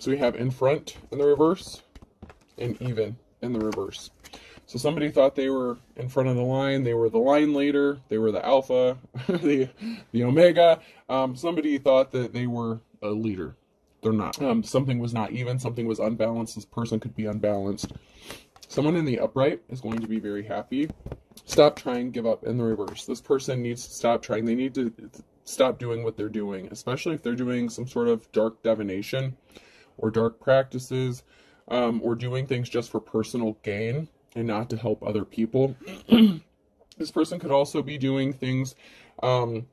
So we have in front in the reverse and even in the reverse. So somebody thought they were in front of the line, they were the line leader, they were the alpha, the omega. Somebody thought that they were a leader. They're not. Something was not even, something was unbalanced. This person could be unbalanced. Someone in the upright is going to be very happy. Stop trying, give up in the reverse. This person needs to stop trying. They need to stop doing what they're doing, especially if they're doing some sort of dark divination or dark practices, or doing things just for personal gain and not to help other people. This person could also be doing things to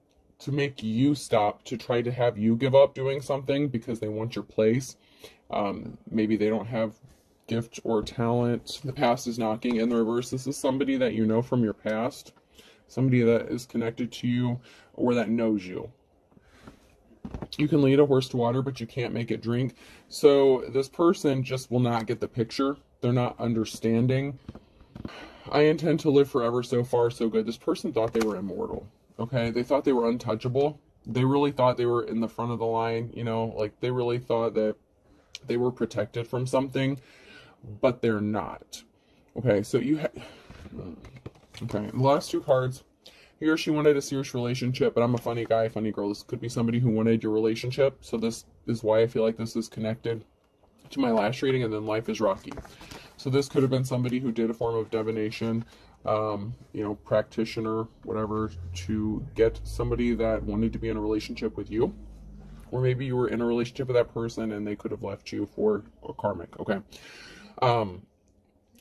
make you stop, to try to have you give up doing something because they want your place. Maybe they don't have gift or talent. The past is knocking. In the reverse, this is somebody that you know from your past, somebody that is connected to you or that knows you. You can lead a horse to water, but you can't make it drink. So this person just will not get the picture. They're not understanding. I intend to live forever. So far, so good. This person thought they were immortal. Okay, they thought they were untouchable. They really thought they were in the front of the line. You know, like they really thought that they were protected from something, but they're not. Okay, so you okay, the last two cards. He or she wanted a serious relationship, but I'm a funny guy, funny girl. This could be somebody who wanted your relationship. So this is why I feel like this is connected to my last reading, and then life is rocky. So this could have been somebody who did a form of divination, you know, practitioner, whatever, to get somebody that wanted to be in a relationship with you. Or maybe you were in a relationship with that person and they could have left you for a karmic, okay?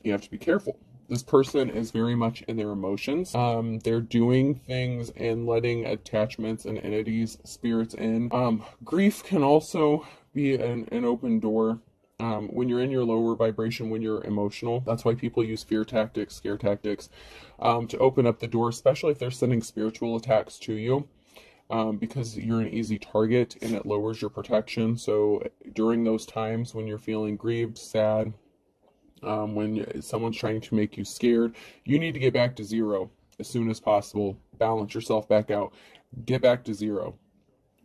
You have to be careful. This person is very much in their emotions. They're doing things and letting attachments and entities, spirits in. Grief can also be an open door. When you're in your lower vibration, when you're emotional, that's why people use fear tactics, scare tactics, to open up the door, especially if they're sending spiritual attacks to you, because you're an easy target and it lowers your protection. So during those times when you're feeling grieved, sad, when someone's trying to make you scared, you need to get back to zero as soon as possible. Balance yourself back out. Get back to zero.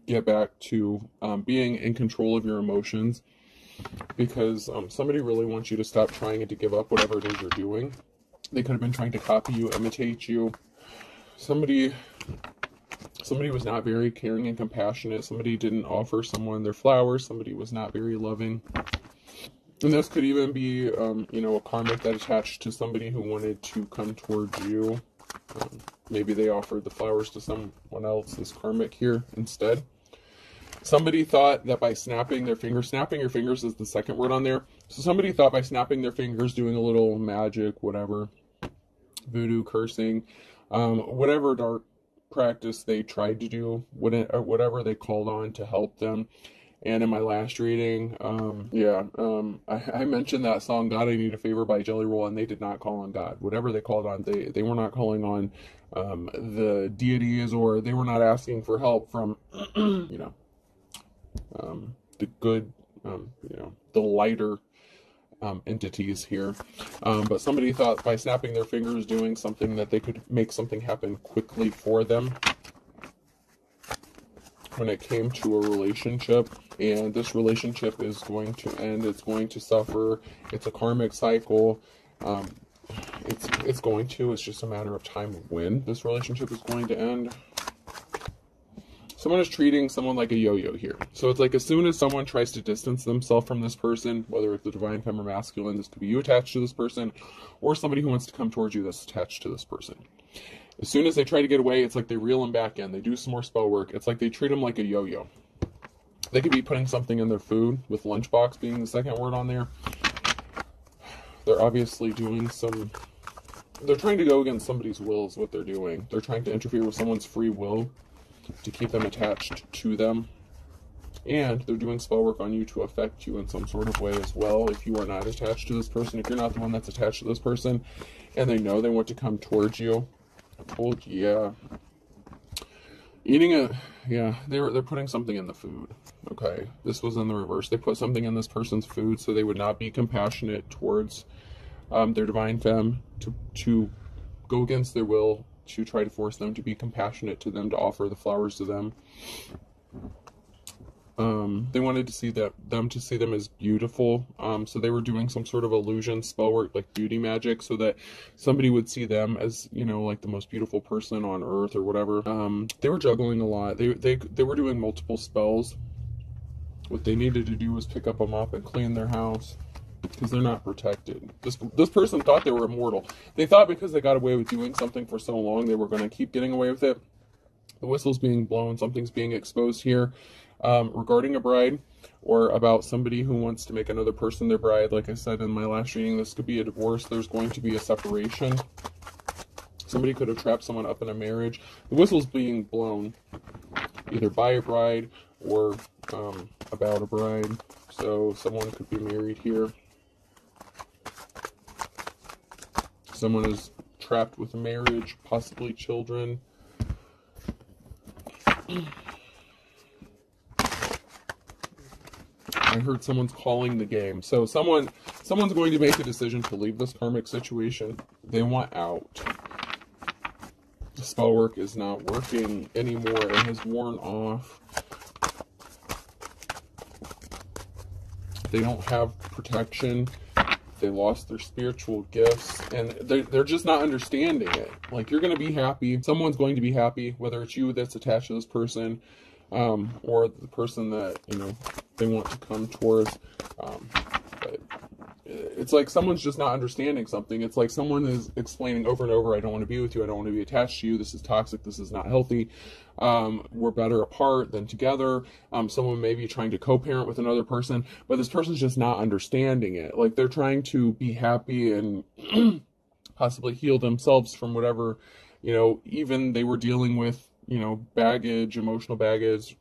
Get back to being in control of your emotions, because somebody really wants you to stop trying and to give up whatever it is you're doing. They could have been trying to copy you, imitate you. Somebody was not very caring and compassionate. Somebody didn't offer someone their flowers. Somebody was not very loving. And this could even be, you know, a karmic that attached to somebody who wanted to come towards you. Maybe they offered the flowers to someone else, this karmic here, instead. Somebody thought that by snapping their fingers, snapping your fingers is the second word on there. So somebody thought by snapping their fingers, doing a little magic, whatever, voodoo, cursing, whatever dark practice they tried to do, whatever they called on to help them. And in my last reading, I mentioned that song, God, I Need a Favor by Jelly Roll, and they did not call on God. Whatever they called on, they were not calling on the deities, or they were not asking for help from, you know, the good, you know, the lighter entities here. But somebody thought by snapping their fingers, doing something, that they could make something happen quickly for them when it came to a relationship. And this relationship is going to end. It's going to suffer. It's a karmic cycle. It's just a matter of time of when this relationship is going to end. Someone is treating someone like a yo-yo here. So it's like as soon as someone tries to distance themselves from this person, whether it's the divine feminine or masculine, this could be you attached to this person, or somebody who wants to come towards you that's attached to this person. As soon as they try to get away, it's like they reel them back in. They do some more spell work. It's like they treat them like a yo-yo. They could be putting something in their food, with lunchbox being the second word on there. They're obviously doing some... They're trying to go against somebody's will is what they're doing. They're trying to interfere with someone's free will to keep them attached to them. And they're doing spell work on you to affect you in some sort of way as well. If you are not attached to this person, if you're not the one that's attached to this person, and they know they want to come towards you, they're putting something in the food. Okay, this was in the reverse. They put something in this person's food so they would not be compassionate towards their divine femme, to go against their will, to try to force them to be compassionate to them, to offer the flowers to them. They wanted to see them to see them as beautiful. So they were doing some sort of illusion spell work, like beauty magic, so that somebody would see them as, you know, like the most beautiful person on earth or whatever. They were juggling a lot. They were doing multiple spells. What they needed to do was pick up a mop and clean their house, because they're not protected. This person thought they were immortal. They thought because they got away with doing something for so long, they were going to keep getting away with it. The whistle's being blown. Something's being exposed here regarding a bride, or about somebody who wants to make another person their bride. Like I said in my last reading, this could be a divorce. There's going to be a separation. Somebody could have trapped someone up in a marriage. The whistle's being blown either by a bride or about a bride. So someone could be married here. Someone is trapped with a marriage, possibly children. I heard someone's calling the game. So someone's going to make a decision to leave this karmic situation. They want out. The spell work is not working anymore. It has worn off. They don't have protection. They lost their spiritual gifts, and they're just not understanding it. Like, you're going to be happy. Someone's going to be happy, whether it's you that's attached to this person, or the person that, you know, they want to come towards. But it's like someone's just not understanding something. It's like someone is explaining over and over, I don't want to be with you. I don't want to be attached to you. This is toxic. This is not healthy. We're better apart than together. Someone may be trying to co-parent with another person, but this person's just not understanding it. Like, they're trying to be happy and possibly heal themselves from whatever, you know, even they were dealing with, you know, baggage, emotional baggage,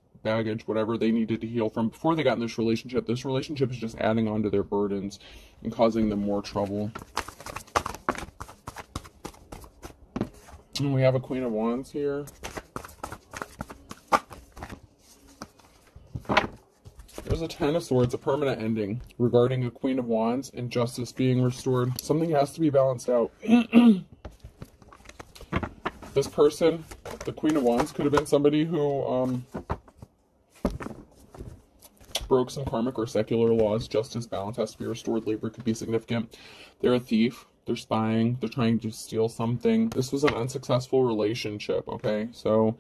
whatever they needed to heal from before they got in this relationship. This relationship is just adding on to their burdens and causing them more trouble. And we have a Queen of Wands here. There's a Ten of Swords, a permanent ending regarding a Queen of Wands and justice being restored. Something has to be balanced out. This person, the Queen of Wands, could have been somebody who broke some karmic or secular laws. Justice, balance has to be restored. Labor could be significant. They're a thief. They're spying. They're trying to steal something. This was an unsuccessful relationship, okay? So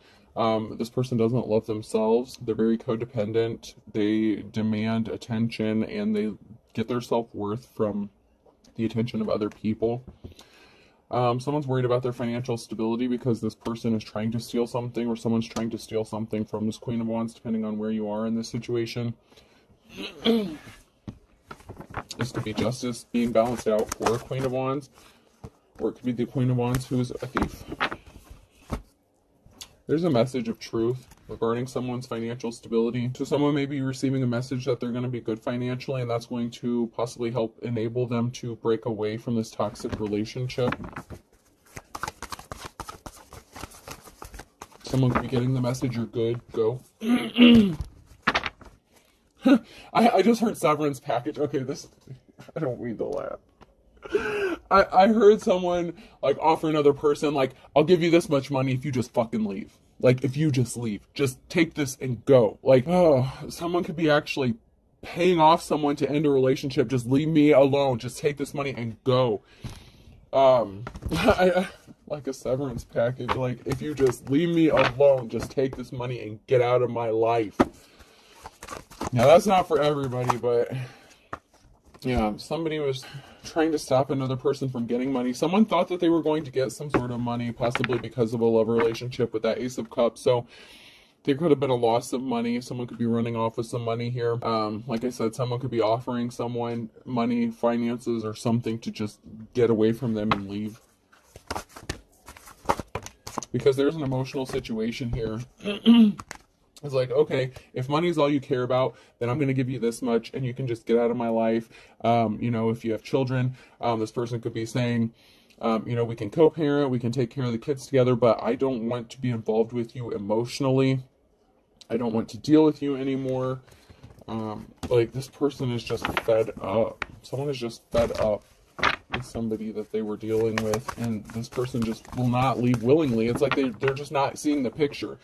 this person doesn't love themselves. They're very codependent. They demand attention, and they get their self-worth from the attention of other people. Someone's worried about their financial stability because this person is trying to steal something, or someone's trying to steal something from this Queen of Wands, depending on where you are in this situation. This could be justice being balanced out for a Queen of Wands, or it could be the Queen of Wands who's a thief. There's a message of truth regarding someone's financial stability. So someone may be receiving a message that they're going to be good financially, and that's going to possibly help enable them to break away from this toxic relationship. Someone could be getting the message, you're good, go. I just heard severance package. Okay, I don't mean to laugh. I heard someone, like, offer another person, like, I'll give you this much money if you just fucking leave. Like, if you just leave. Just take this and go. Like, oh, someone could be actually paying off someone to end a relationship. Just leave me alone. Just take this money and go. Like a severance package. Like, if you just leave me alone, just take this money and get out of my life. Now, that's not for everybody, but yeah, somebody was trying to stop another person from getting money. Someone thought that they were going to get some sort of money, possibly because of a love relationship with that Ace of Cups. So there could have been a loss of money. Someone could be running off with some money here. Like I said, someone could be offering someone money, finances, or something to just get away from them and leave. Because there's an emotional situation here. It's like, okay, if money's all you care about, then I'm going to give you this much and you can just get out of my life. You know, if you have children, this person could be saying, you know, we can co-parent, we can take care of the kids together, but I don't want to be involved with you emotionally. I don't want to deal with you anymore. Like, this person is just fed up. Someone is just fed up. with somebody that they were dealing with, and this person just will not leave willingly. It's like they're just not seeing the picture.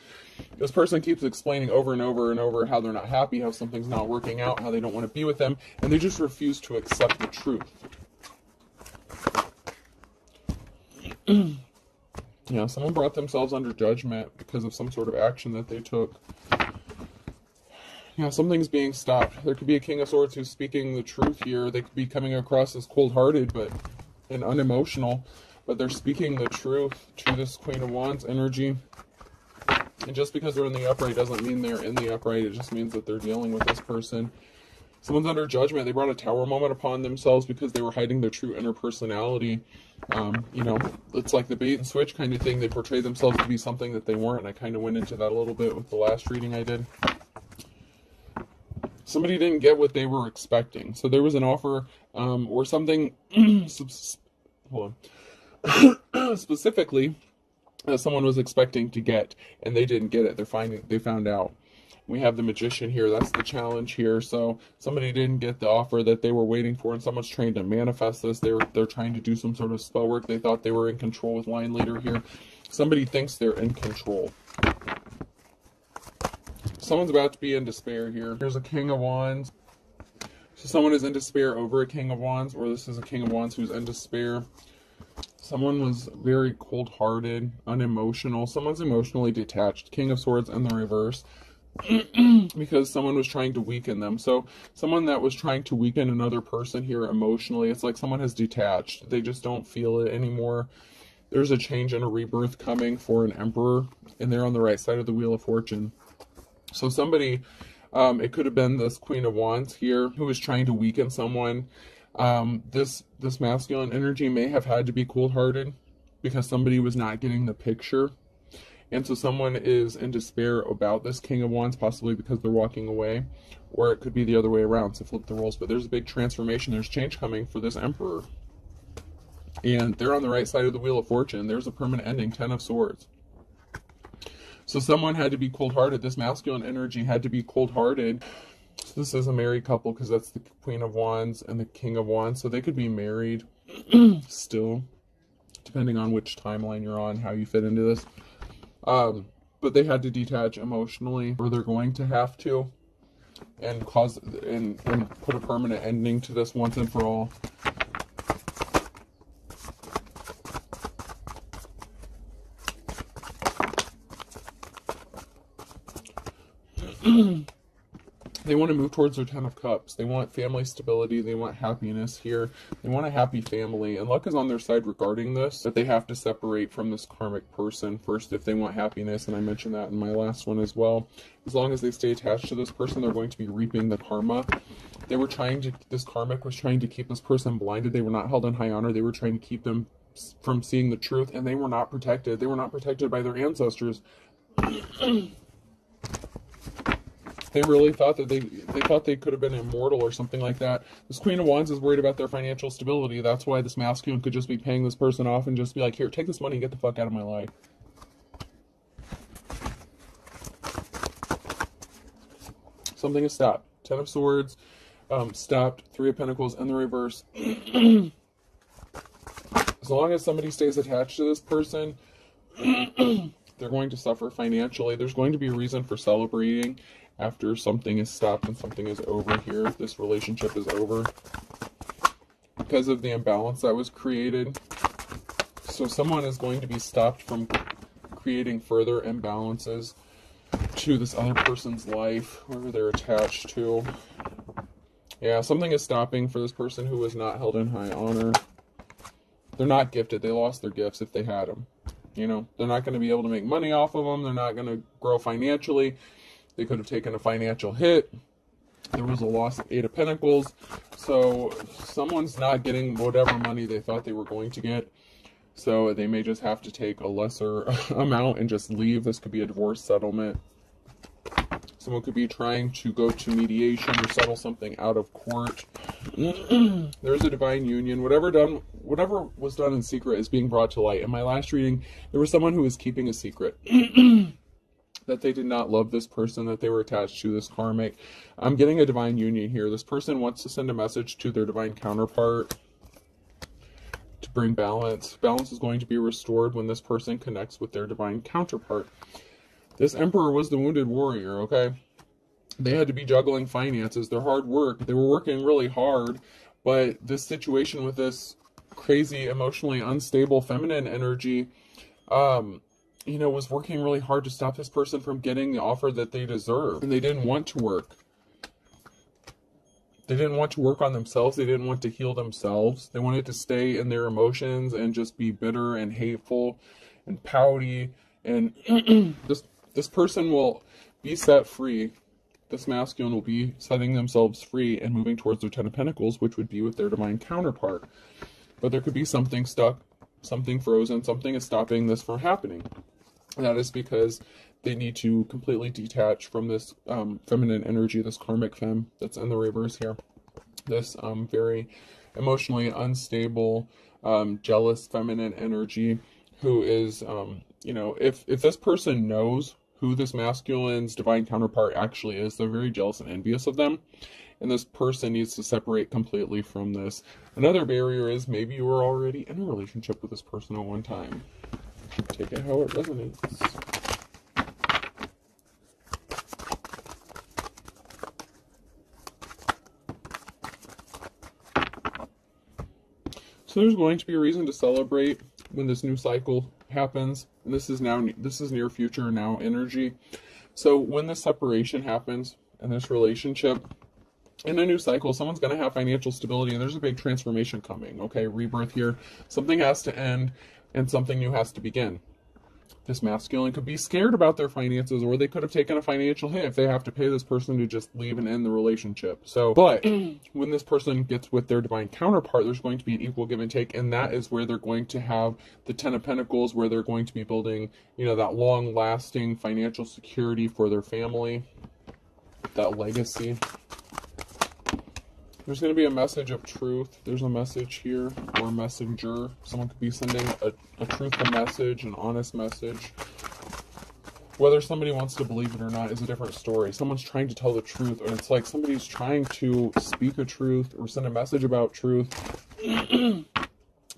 This person keeps explaining over and over and over how they're not happy, how something's not working out, how they don't want to be with them, and they just refuse to accept the truth. Yeah, someone brought themselves under judgment because of some sort of action that they took. Yeah, something's being stopped. There could be a King of Swords who's speaking the truth here. They could be coming across as cold-hearted and unemotional, but they're speaking the truth to this Queen of Wands energy. And just because they're in the upright doesn't mean they're in the upright. It just means that they're dealing with this person. Someone's under judgment. They brought a tower moment upon themselves because they were hiding their true inner personality. You know, it's like the bait and switch kind of thing. They portrayed themselves to be something that they weren't. And I kind of went into that a little bit with the last reading I did. Somebody didn't get what they were expecting. So there was an offer or something hold on. Specifically someone was expecting to get, and they didn't get it. They found out. We have the Magician here. That's the challenge here. So somebody didn't get the offer that they were waiting for, and someone's trying to manifest this. They're trying to do some sort of spell work. They thought they were in control with Lion Leader here. Somebody thinks they're in control. Someone's about to be in despair here. Here's a King of Wands. So someone is in despair over a King of Wands, or this is a King of Wands who's in despair. Someone was very cold-hearted, unemotional. Someone's emotionally detached. King of Swords in the reverse. Because someone was trying to weaken them. So someone that was trying to weaken another person here emotionally, it's like someone has detached. They just don't feel it anymore. There's a change and a rebirth coming for an Emperor, and they're on the right side of the Wheel of Fortune. So somebody, it could have been this Queen of Wands here who was trying to weaken someone. This masculine energy may have had to be cold-hearted because somebody was not getting the picture. And so someone is in despair about this King of Wands, possibly because they're walking away, or it could be the other way around, so flip the roles. But there's a big transformation, there's change coming for this Emperor. And they're on the right side of the Wheel of Fortune. There's a permanent ending, 10 of Swords. So someone had to be cold-hearted. This masculine energy had to be cold-hearted. So this is a married couple because that's the Queen of Wands and the King of Wands. So they could be married still, depending on which timeline you're on, how you fit into this. But they had to detach emotionally, or they're going to have to, and put a permanent ending to this once and for all. They want to move towards their 10 of Cups. They want family stability. They want happiness here. They want a happy family. And luck is on their side regarding this, but they have to separate from this karmic person first if they want happiness. And I mentioned that in my last one as well. As long as they stay attached to this person, they're going to be reaping the karma. This karmic was trying to keep this person blinded. They were not held in high honor. They were trying to keep them from seeing the truth, and they were not protected. They were not protected by their ancestors. They really thought that they thought they could have been immortal or something like that. This Queen of Wands is worried about their financial stability. That's why this masculine could just be paying this person off and just be like, here, take this money and get the fuck out of my life. Something is stopped. 10 of Swords, stopped. 3 of Pentacles in the reverse. As long as somebody stays attached to this person, they're going to suffer financially. There's going to be a reason for celebrating after something is stopped and something is over here. If this relationship is over, because of the imbalance that was created. So someone is going to be stopped from creating further imbalances to this other person's life, whoever they're attached to. Yeah, something is stopping for this person who was not held in high honor. They're not gifted. They lost their gifts if they had them. You know, they're not going to be able to make money off of them. They're not going to grow financially. They could have taken a financial hit. There was a loss of 8 of Pentacles. So someone's not getting whatever money they thought they were going to get. So they may just have to take a lesser amount and just leave. This could be a divorce settlement. Someone could be trying to go to mediation or settle something out of court. There's a divine union. Whatever was done in secret is being brought to light. In my last reading, there was someone who was keeping a secret. That they did not love this person that they were attached to, this karmic. I'm getting a divine union here. This person wants to send a message to their divine counterpart. bring balance. Balance is going to be restored when this person connects with their divine counterpart. This Emperor was the wounded warrior, okay? They had to be juggling finances, their hard work. They were working really hard, but this situation with this crazy, emotionally unstable feminine energy, you know, was working really hard to stop this person from getting the offer that they deserve. And they didn't want to work. They didn't want to work on themselves. They didn't want to heal themselves. They wanted to stay in their emotions and just be bitter and hateful and pouty. And this person will be set free. This masculine will be setting themselves free and moving towards their Ten of Pentacles, which would be with their divine counterpart. But there could be something stuck, something frozen, something is stopping this from happening. And that is because they need to completely detach from this feminine energy, this karmic femme that's in the reverse here. This very emotionally unstable, jealous feminine energy who is, you know, if this person knows who this masculine's divine counterpart actually is, they're very jealous and envious of them. And this person needs to separate completely from this. Another barrier is maybe you were already in a relationship with this person at one time. Take it how it resonates. So there's going to be a reason to celebrate when this new cycle happens. And this is near future now energy. So when this separation happens in this relationship, in a new cycle, someone's going to have financial stability, and there's a big transformation coming, okay? Rebirth here. Something has to end, and something new has to begin. This masculine could be scared about their finances, or they could have taken a financial hit if they have to pay this person to just leave and end the relationship. So, but when this person gets with their divine counterpart, there's going to be an equal give and take, and that is where they're going to have the Ten of Pentacles, where they're going to be building, you know, that long-lasting financial security for their family, that legacy. There's going to be a message of truth. There's a message here, or a messenger. Someone could be sending a truthful message, an honest message. Whether somebody wants to believe it or not is a different story. Someone's trying to tell the truth, and it's like somebody's trying to speak a truth or send a message about truth.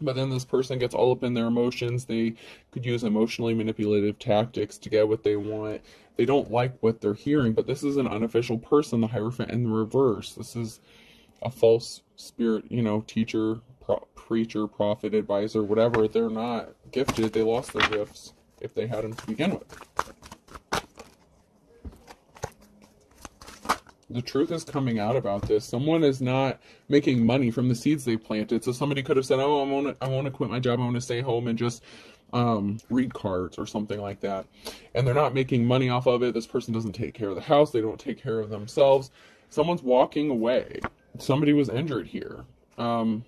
But then this person gets all up in their emotions. They could use emotionally manipulative tactics to get what they want. They don't like what they're hearing, but this is an unofficial person, the Hierophant in the reverse. This is a false spirit, you know, teacher, preacher, prophet, advisor, whatever. They're not gifted. They lost their gifts if they had them to begin with. The truth is coming out about this. Someone is not making money from the seeds they planted. So somebody could have said, oh, I want to quit my job. I want to stay home and just read cards or something like that. And they're not making money off of it. This person doesn't take care of the house. They don't take care of themselves. Someone's walking away. Somebody was injured here. The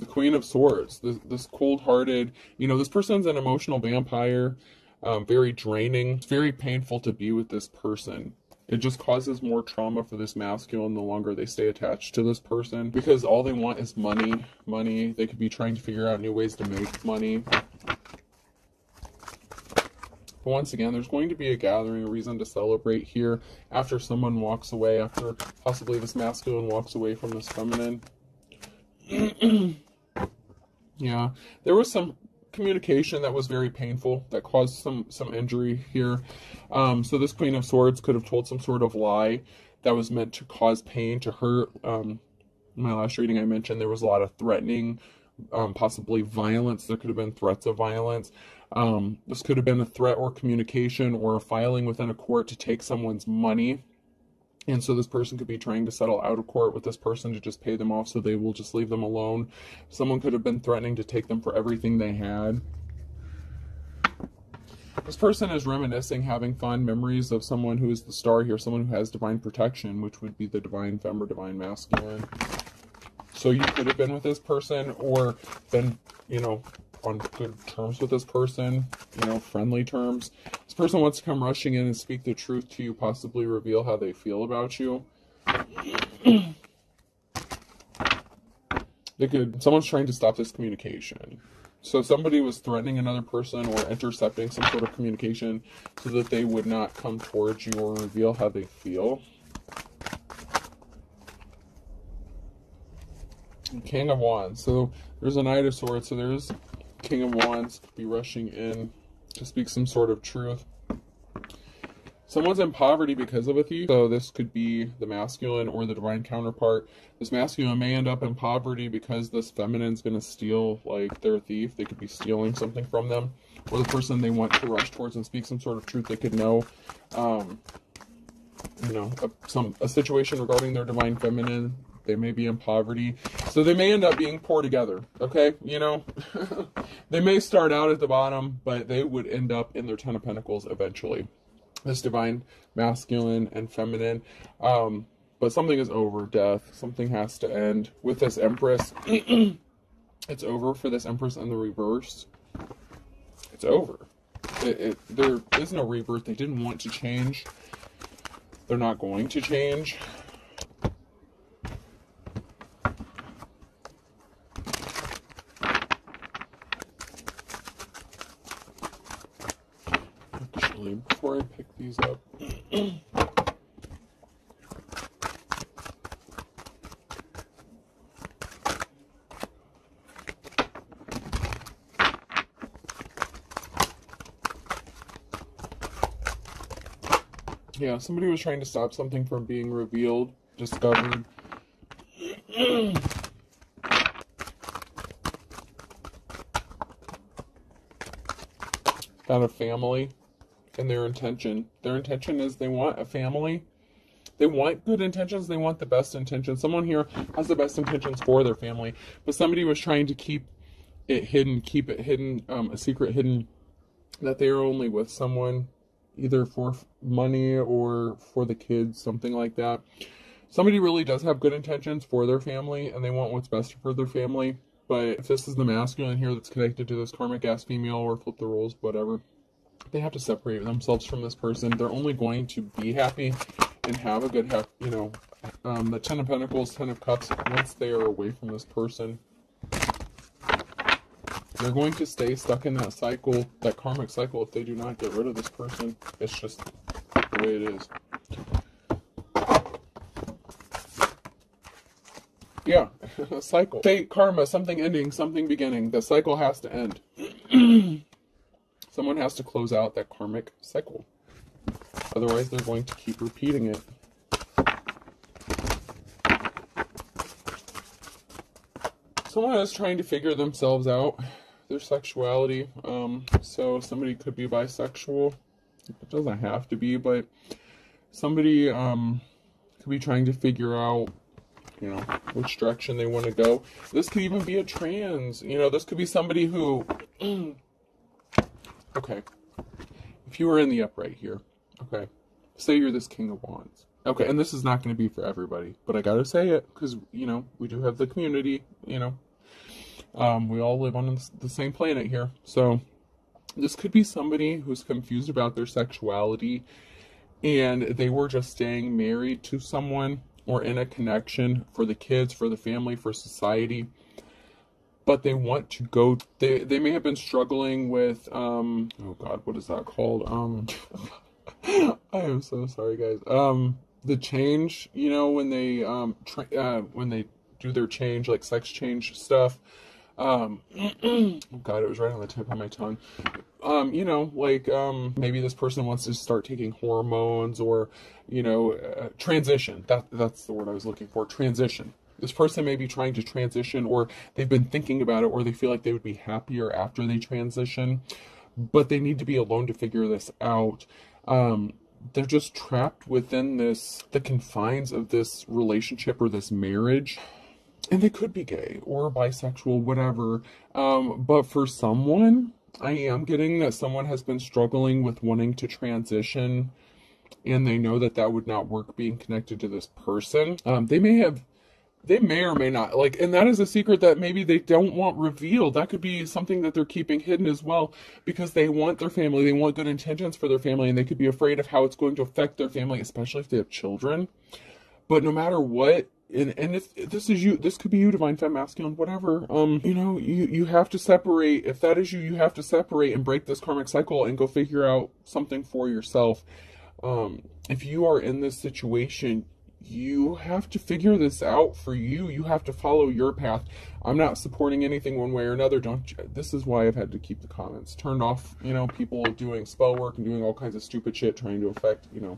Queen of Swords, this cold-hearted, you know, this person's an emotional vampire, very draining. It's very painful to be with this person. It just causes more trauma for this masculine the longer they stay attached to this person, because all they want is money. Money. They could be trying to figure out new ways to make money. But once again, there's going to be a gathering, a reason to celebrate here after someone walks away, after possibly this masculine walks away from this feminine. Yeah, there was some communication that was very painful, that caused some injury here. So this Queen of Swords could have told some sort of lie that was meant to cause pain, to hurt. In my last reading I mentioned there was a lot of threatening, possibly violence. There could have been threats of violence. This could have been a threat or communication or a filing within a court to take someone's money. And so this person could be trying to settle out of court with this person to just pay them off so they will just leave them alone. Someone could have been threatening to take them for everything they had. This person is reminiscing, having fond memories of someone who is the star here, someone who has divine protection, which would be the divine femme or divine masculine. So you could have been with this person or been, you know, on good terms with this person, you know, friendly terms. This person wants to come rushing in and speak the truth to you, possibly reveal how they feel about you. Someone's trying to stop this communication. So somebody was threatening another person or intercepting some sort of communication so that they would not come towards you or reveal how they feel. King of Wands. So there's a Knight of Swords. So there's King of Wands be rushing in to speak some sort of truth. Someone's in poverty because of a thief. So this could be the masculine or the divine counterpart. This masculine may end up in poverty because this feminine's going to steal, like, their thief. They could be stealing something from them. Or the person they want to rush towards and speak some sort of truth. They could know, you know, a situation regarding their divine feminine. They may be in poverty. So they may end up being poor together, okay? You know, they may start out at the bottom, but they would end up in their Ten of Pentacles eventually. This divine masculine and feminine. But something is over, death. Something has to end. With this Empress, it's over for this Empress in the reverse. It's over. There is no rebirth. They didn't want to change. They're not going to change. Actually, before I pick these up, yeah, somebody was trying to stop something from being revealed, discovered. Got a family and their intention. Their intention is they want a family. They want good intentions. They want the best intentions. Someone here has the best intentions for their family, but somebody was trying to keep it hidden, a secret hidden, that they are only with someone either for money or for the kids, something like that. Somebody really does have good intentions for their family and they want what's best for their family. But if this is the masculine here that's connected to this karmic ass female, or flip the roles, whatever, they have to separate themselves from this person. They're only going to be happy and have a good, you know, the Ten of Pentacles, Ten of Cups, once they are away from this person. They're going to stay stuck in that cycle, that karmic cycle, if they do not get rid of this person. It's just the way it is. Yeah, a cycle. Fate, karma, something ending, something beginning. The cycle has to end. Someone has to close out that karmic cycle. Otherwise, they're going to keep repeating it. Someone is trying to figure themselves out, their sexuality. So somebody could be bisexual. It doesn't have to be, but somebody could be trying to figure out, you know, which direction they want to go. This could even be a trans. You know, this could be somebody who... Okay. If you were in the upright here, okay, say you're this King of Wands. Okay, and this is not going to be for everybody, but I gotta say it, because, you know, we do have the community, you know. We all live on the same planet here. So this could be somebody who's confused about their sexuality, and they were just staying married to someone or in a connection for the kids, for the family, for society. But they want to go, they may have been struggling with, oh God, what is that called? I am so sorry, guys. The change, you know, when they do their change, like sex change stuff. Oh God, it was right on the tip of my tongue. You know, like, maybe this person wants to start taking hormones, or, you know, transition. That's the word I was looking for, transition. This person may be trying to transition, or they've been thinking about it, or they feel like they would be happier after they transition, but they need to be alone to figure this out. They're just trapped within the confines of this relationship or this marriage. And they could be gay or bisexual, whatever. But for someone, I am getting that someone has been struggling with wanting to transition, and they know that that would not work being connected to this person. They may or may not, like, and that is a secret that maybe they don't want revealed. That could be something that they're keeping hidden as well, because they want their family, they want good intentions for their family, and they could be afraid of how it's going to affect their family, especially if they have children. But no matter what, and if this is you, this could be you, divine femme, masculine, whatever, you know, you have to separate. If that is you, you have to separate and break this karmic cycle and go figure out something for yourself. If you are in this situation, you have to figure this out for you. You have to follow your path. I'm not supporting anything one way or another. This is why I've had to keep the comments turned off. You know, people doing spell work and doing all kinds of stupid shit trying to affect, you know,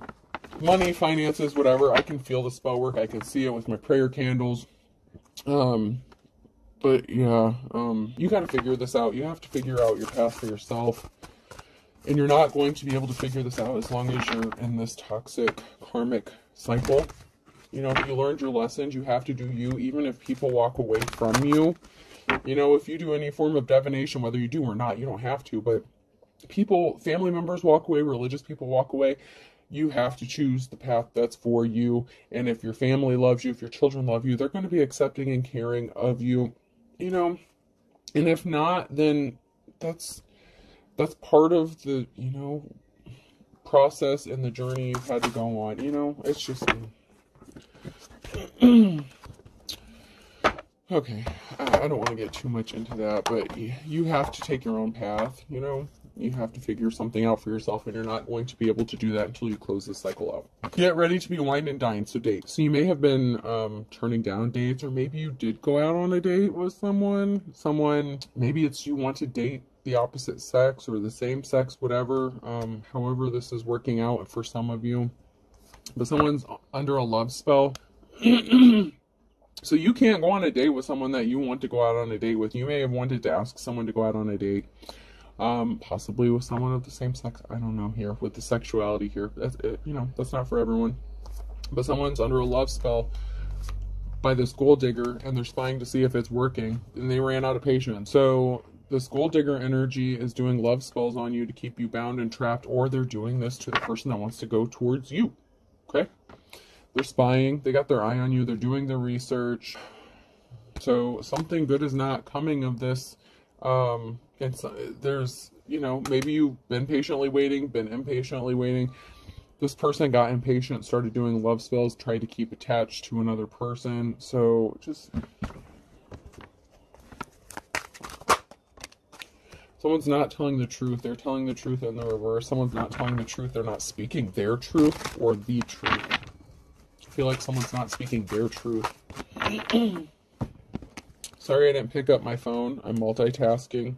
money, finances, whatever. I can feel the spell work. I can see it with my prayer candles. But yeah, you got to figure this out. You have to figure out your path for yourself. And you're not going to be able to figure this out as long as you're in this toxic karmic cycle. You know, if you learned your lessons, you have to do you, even if people walk away from you. You know, if you do any form of divination, whether you do or not, you don't have to, but people, family members walk away, religious people walk away. You have to choose the path that's for you. And if your family loves you, if your children love you, they're going to be accepting and caring of you, you know. And if not, then that's part of the, you know, process and the journey you've had to go on. You know, it's just... Okay, I don't want to get too much into that, but you have to take your own path, you know? You have to figure something out for yourself, and you're not going to be able to do that until you close this cycle out. Get ready to be wined and dined, so dates. So you may have been turning down dates, or maybe you did go out on a date with someone, maybe it's you want to date the opposite sex or the same sex, whatever, however this is working out for some of you. But someone's under a love spell. So you can't go on a date with someone that you want to go out on a date with. You may have wanted to ask someone to go out on a date, possibly with someone of the same sex. I don't know here, with the sexuality here. That's, you know, that's not for everyone. But someone's under a love spell by this gold digger, and they're spying to see if it's working, and they ran out of patience. So this gold digger energy is doing love spells on you to keep you bound and trapped, or they're doing this to the person that wants to go towards you. Okay? They're spying. They got their eye on you. They're doing their research. So something good is not coming of this. There's, you know, maybe you've been patiently waiting, been impatiently waiting. This person got impatient, started doing love spells, tried to keep attached to another person. So just... Someone's not telling the truth. They're telling the truth in the reverse. Someone's not telling the truth. They're not speaking their truth or the truth. I feel like someone's not speaking their truth. Sorry I didn't pick up my phone. I'm multitasking.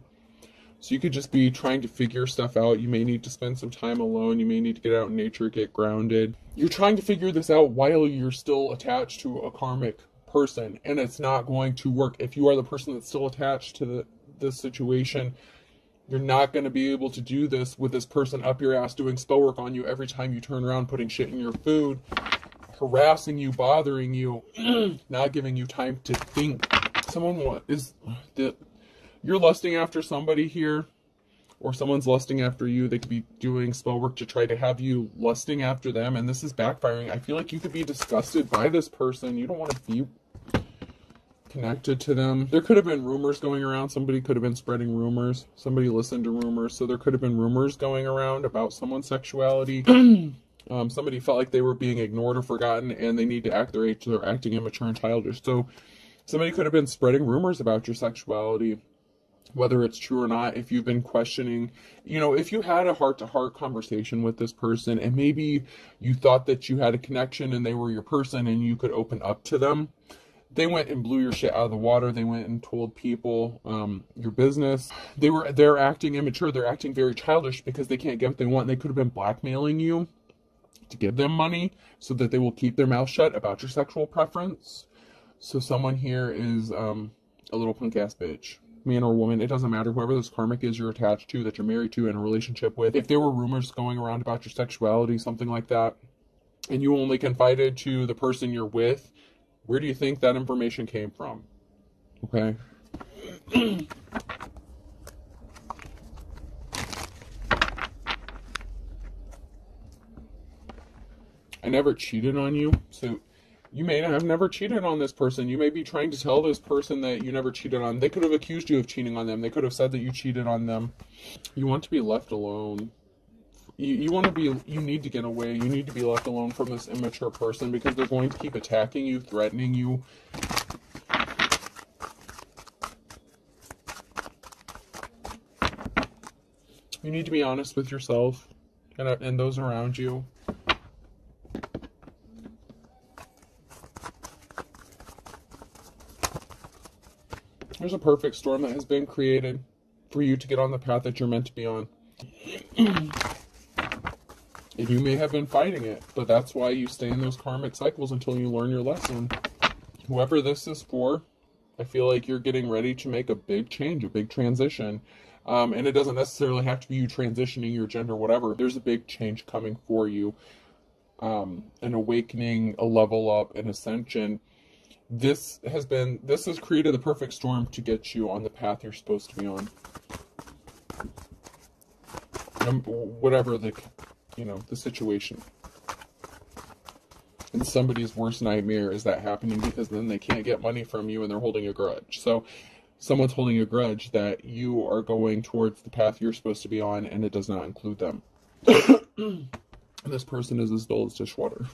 So you could just be trying to figure stuff out. You may need to spend some time alone. You may need to get out in nature, get grounded. You're trying to figure this out while you're still attached to a karmic person. And it's not going to work. If you are the person that's still attached to this situation, you're not going to be able to do this with this person up your ass doing spell work on you every time you turn around, putting shit in your food, harassing you, bothering you, not giving you time to think. You're lusting after somebody here, or someone's lusting after you. They could be doing spell work to try to have you lusting after them, and this is backfiring. I feel like you could be disgusted by this person. You don't want to be connected to them. There could have been rumors going around. Somebody could have been spreading rumors. Somebody listened to rumors, so there could have been rumors going around about someone's sexuality. Somebody felt like they were being ignored or forgotten, and they need to act their age. They're acting immature and childish. So somebody could have been spreading rumors about your sexuality, whether it's true or not. If you've been questioning, you know, if you had a heart-to-heart conversation with this person, and maybe you thought that you had a connection and they were your person and you could open up to them, they went and blew your shit out of the water. They went and told people your business. They're acting immature. They're acting very childish because they can't get what they want. They could have been blackmailing you to give them money so that they will keep their mouth shut about your sexual preference. So someone here is a little punk ass bitch, man or woman. It doesn't matter. Whoever this karmic is you're attached to, that you're married to, in a relationship with. If there were rumors going around about your sexuality, something like that, and you only confided to the person you're with, where do you think that information came from? Okay. I never cheated on you. So you may have never cheated on this person. You may be trying to tell this person that you never cheated on. They could have accused you of cheating on them. They could have said that you cheated on them. You want to be left alone. You need to get away. You need to be left alone from this immature person, because they're going to keep attacking you, threatening you. You need to be honest with yourself and those around you. There's a perfect storm that has been created for you to get on the path that you're meant to be on. And you may have been fighting it, but that's why you stay in those karmic cycles until you learn your lesson. Whoever this is for, I feel like you're getting ready to make a big change, a big transition. And it doesn't necessarily have to be you transitioning your gender, whatever. There's a big change coming for you. An awakening, a level up, an ascension. This has created the perfect storm to get you on the path you're supposed to be on. Whatever the situation. And somebody's worst nightmare is that happening, because then they can't get money from you and they're holding a grudge. So someone's holding a grudge that you are going towards the path you're supposed to be on, and it does not include them. And this person is as dull as dishwater.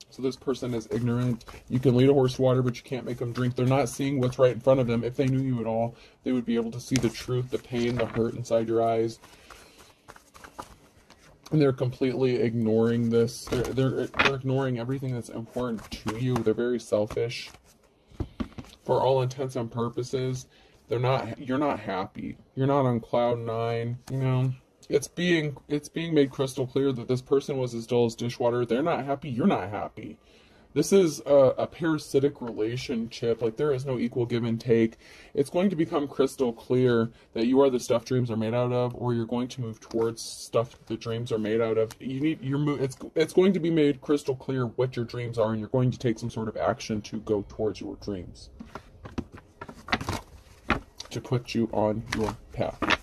So this person is ignorant. You can lead a horse to water, but you can't make them drink. They're not seeing what's right in front of them. If they knew you at all, they would be able to see the truth, the pain, the hurt inside your eyes. And they're completely ignoring this. They're ignoring everything that's important to you. They're very selfish. For all intents and purposes, you're not happy. You're not on cloud nine. It's being made crystal clear that this person was as dull as dishwater. They're not happy. You're not happy. This is a parasitic relationship. Like, there is no equal give and take. It's going to become crystal clear that you are the stuff dreams are made out of, or you're going to move towards stuff that dreams are made out of. It's going to be made crystal clear what your dreams are, and you're going to take some sort of action to go towards your dreams, to put you on your path.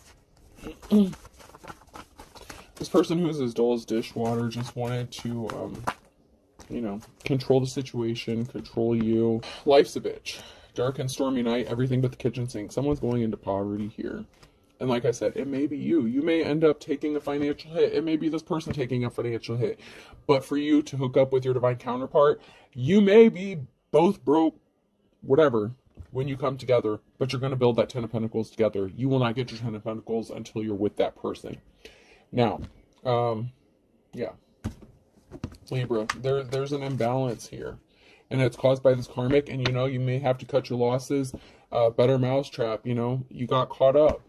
This person who's as dull as dishwater just wanted to, control the situation, control you. Life's a bitch. Dark and stormy night, everything but the kitchen sink. Someone's going into poverty here. And like I said, it may be you. You may end up taking a financial hit. It may be this person taking a financial hit. But for you to hook up with your divine counterpart, you may be both broke, whatever, when you come together. But you're going to build that 10 of Pentacles together. You will not get your 10 of Pentacles until you're with that person. Now, yeah. Libra, there's an imbalance here, and it's caused by this karmic, and you may have to cut your losses. Better mousetrap, you got caught up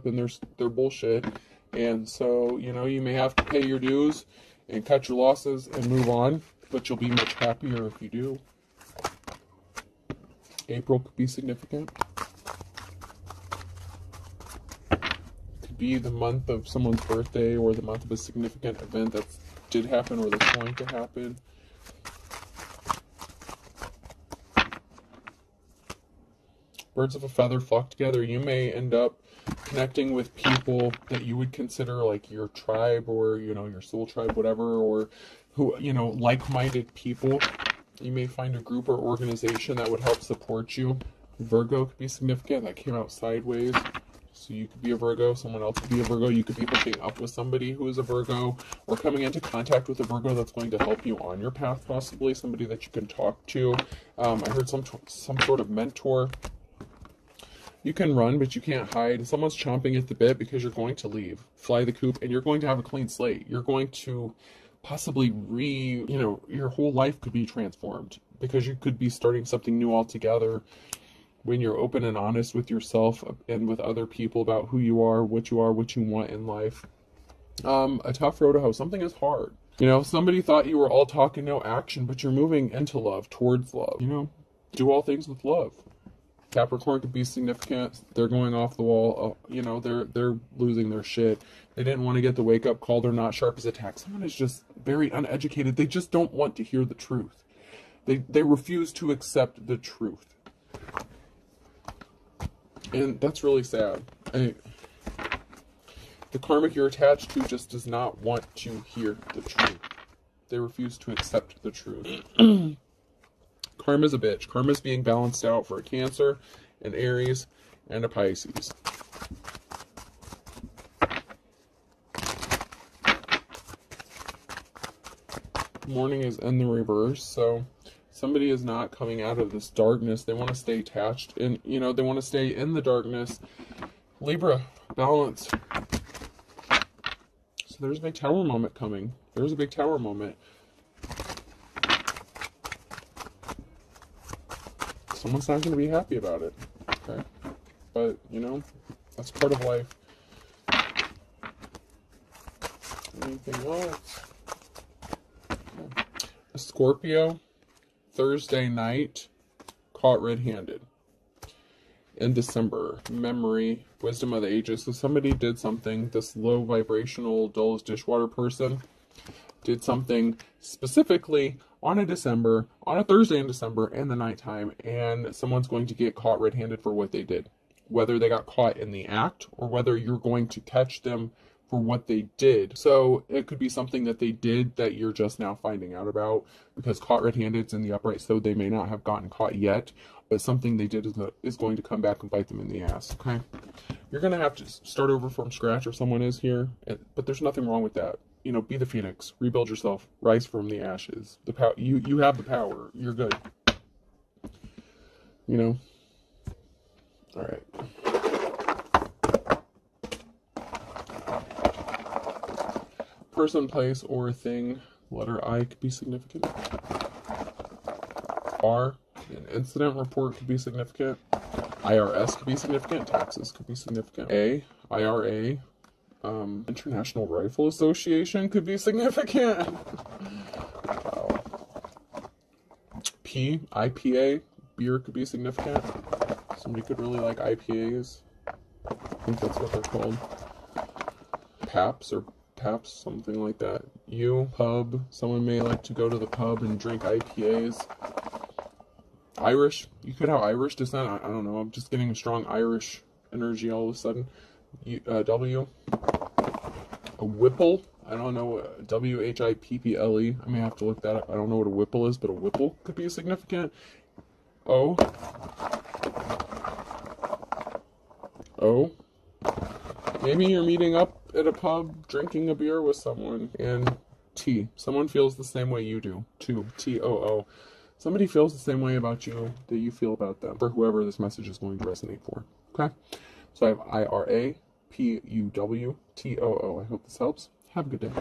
in their bullshit, and so you may have to pay your dues and cut your losses and move on, but you'll be much happier if you do. April could be significant. Could be the month of someone's birthday, or the month of a significant event that did happen or that's going to happen. Birds of a feather flock together. You may end up connecting with people that you would consider like your tribe, or your soul tribe, whatever, or who like-minded people. You may find a group or organization that would help support you. Virgo could be significant. That came out sideways. So you could be a Virgo, someone else could be a Virgo. You could be hooking up with somebody who is a Virgo, or coming into contact with a Virgo that's going to help you on your path, possibly. Somebody that you can talk to. I heard some sort of mentor. You can run, but you can't hide. Someone's chomping at the bit because you're going to leave. Fly the coop, and you're going to have a clean slate. You're going to possibly your whole life could be transformed, because you could be starting something new altogether. When you're open and honest with yourself and with other people about who you are, what you want in life. A tough road to hoe. Something is hard. Somebody thought you were all talk and no action, but you're moving into love, towards love. Do all things with love. Capricorn could be significant. They're going off the wall. They're losing their shit. They didn't want to get the wake-up call. They're not sharp as a tack. Someone is just very uneducated. They just don't want to hear the truth. They refuse to accept the truth. And that's really sad. The karmic you're attached to just does not want to hear the truth. They refuse to accept the truth. Karma's a bitch. Karma's being balanced out for a Cancer, an Aries, and a Pisces. Morning is in the reverse, so somebody is not coming out of this darkness. They want to stay attached, and they want to stay in the darkness. Libra, balance. So there's a big tower moment coming. There's a big tower moment. Someone's not going to be happy about it. Okay? But, you know, that's part of life. Anything else? Okay. A Scorpio, Thursday night, caught red-handed. In December, memory, wisdom of the ages. So somebody did something, this low vibrational, dull as dishwater person did something specifically on a Thursday in December in the nighttime, and someone's going to get caught red-handed for what they did. Whether they got caught in the act or whether you're going to catch them for what they did. So it could be something that they did that you're just now finding out about, because caught red-handed is in the upright, so they may not have gotten caught yet, but something they did is going to come back and bite them in the ass. Okay, you're going to have to start over from scratch, or someone is here, but there's nothing wrong with that. You know, be the phoenix, rebuild yourself, rise from the ashes. The power, you have the power. You're good. You know. All right. Person, place, or thing. Letter I could be significant. R, an incident report could be significant. IRS could be significant. Taxes could be significant. A, IRA, International Rifle Association could be significant. Wow. P, IPA, beer could be significant. Somebody could really like IPAs. I think that's what they're called. Paps or Paps, something like that. U, pub. Someone may like to go to the pub and drink IPAs. Irish. You could have Irish descent. I don't know. I'm just getting a strong Irish energy all of a sudden. W. A Whipple. I don't know. WHIPPLE. I may have to look that up. I don't know what a Whipple is, but a Whipple could be significant. O. O. Maybe you're meeting up at a pub, drinking a beer with someone. And T. Someone feels the same way you do. 2. TOO. Somebody feels the same way about you that you feel about them, for whoever this message is going to resonate for. Okay? So I have IRA, PUW, TOO. I hope this helps. Have a good day.